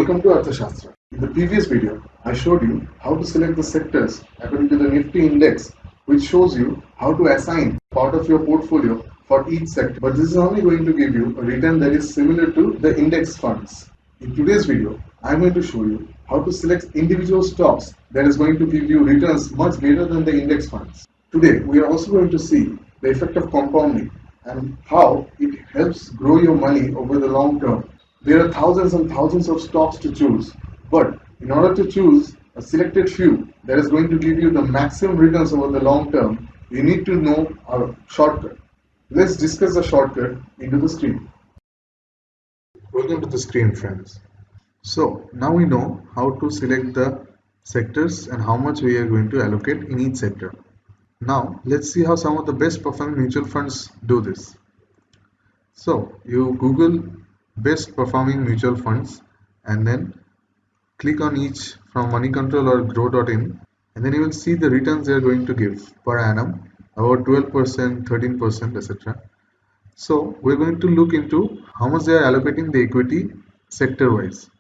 Welcome to Arthashastra. In the previous video, I showed you how to select the sectors according to the Nifty index, which shows you how to assign part of your portfolio for each sector. But this is only going to give you a return that is similar to the index funds. In today's video, I am going to show you how to select individual stocks that is going to give you returns much greater than the index funds. Today, we are also going to see the effect of compounding and how it helps grow your money over the long term. There are thousands and thousands of stocks to choose, but in order to choose a selected few that is going to give you the maximum returns over the long term, you need to know a shortcut. Let's discuss the shortcut into the screen. Welcome to the screen, friends. So now we know how to select the sectors and how much we are going to allocate in each sector. Now let's see how some of the best performing mutual funds do this. So you Google best performing mutual funds and then click on each from Moneycontrol or Grow.in, and then you will see the returns they are going to give per annum, about 12%, 13%, etc. So we're going to look into how much they are allocating the equity sector wise.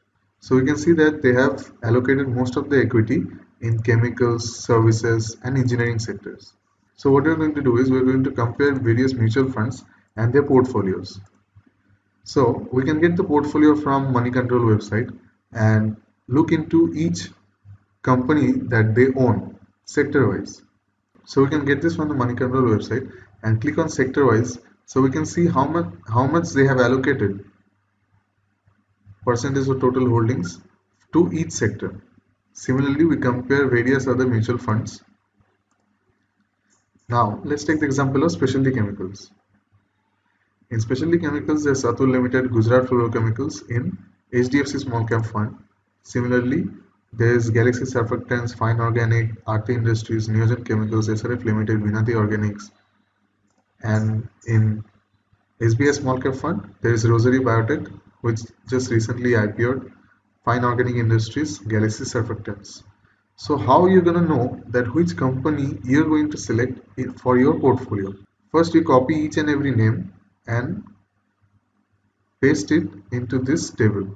So we can see that they have allocated most of the equity in chemicals, services and engineering sectors. So what we're going to do is we're going to compare various mutual funds and their portfolios. So we can get the portfolio from Moneycontrol website and look into each company that they own sector wise. So we can get this from the Moneycontrol website and click on sector wise, so we can see how much they have allocated percentage of total holdings to each sector. Similarly, we compare various other mutual funds. Now let's take the example of specialty chemicals. In specialty chemicals, there's Satul Limited, Gujarat Fluorochemicals in HDFC Small Cap Fund. Similarly, there is Galaxy Surfactants, Fine Organic, Aarti Industries, Neogen Chemicals, SRF Limited, Vinati Organics. And in SBI Small Cap Fund, there is Rosary Biotech, which just recently IPO'd, Fine Organic Industries, Galaxy Surfactants. So how are you going to know that which company you're going to select for your portfolio? First, you copy each and every name and paste it into this table.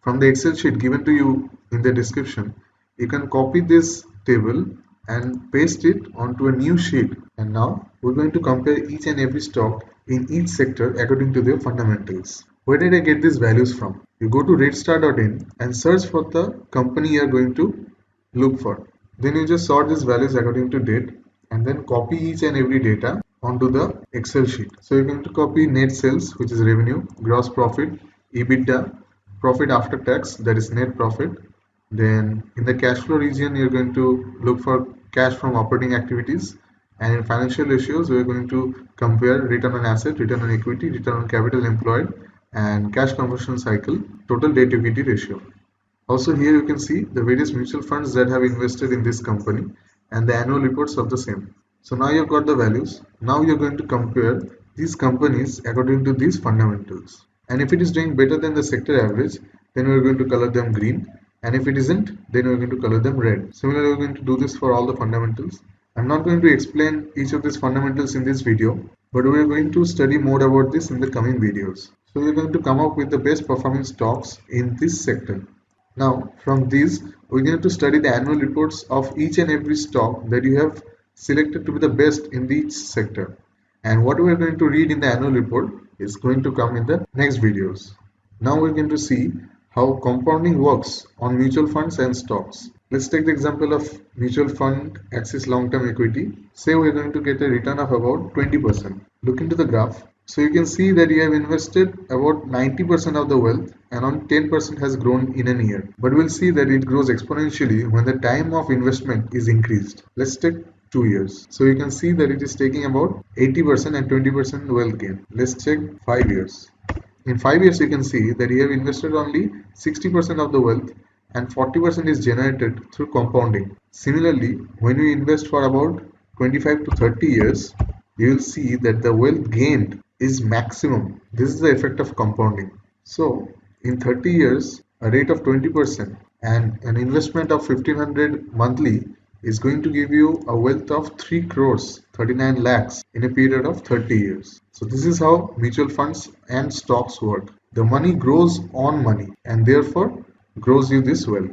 From the Excel sheet given to you in the description, you can copy this table and paste it onto a new sheet. And now we're going to compare each and every stock in each sector according to their fundamentals. Where did I get these values from? You go to RateStar.in and search for the company you are going to look for. Then you just sort these values according to date and then copy each and every data onto the Excel sheet. So you're going to copy net sales, which is revenue, gross profit, EBITDA, profit after tax, that is net profit. Then in the cash flow region, you're going to look for cash from operating activities, and in financial ratios, we're going to compare return on asset, return on equity, return on capital employed, and cash conversion cycle, total debt equity ratio. Also here you can see the various mutual funds that have invested in this company and the annual reports of the same. So now you've got the values. Now you're going to compare these companies according to these fundamentals. And if it is doing better than the sector average, then we're going to color them green. And if it isn't, then we're going to color them red. Similarly, we're going to do this for all the fundamentals. I'm not going to explain each of these fundamentals in this video, but we're going to study more about this in the coming videos. So we're going to come up with the best performing stocks in this sector. Now, from these, we're going to study the annual reports of each and every stock that you have selected to be the best in each sector. And what we're going to read in the annual report is going to come in the next videos. Now we're going to see how compounding works on mutual funds and stocks. Let's take the example of mutual fund Axis Long-Term Equity. Say we're going to get a return of about 20%. Look into the graph. So you can see that you have invested about 90% of the wealth and only 10% has grown in a year. But we'll see that it grows exponentially when the time of investment is increased. Let's take 2 years. So you can see that it is taking about 80% and 20% wealth gain. Let's check 5 years. In 5 years you can see that you have invested only 60% of the wealth and 40% is generated through compounding. Similarly, when you invest for about 25 to 30 years, you will see that the wealth gained is maximum. This is the effect of compounding. So in 30 years, a rate of 20% and an investment of 1500 monthly is going to give you a wealth of 3 crores 39 lakhs in a period of 30 years. So this is how mutual funds and stocks work. The money grows on money and therefore grows you this well.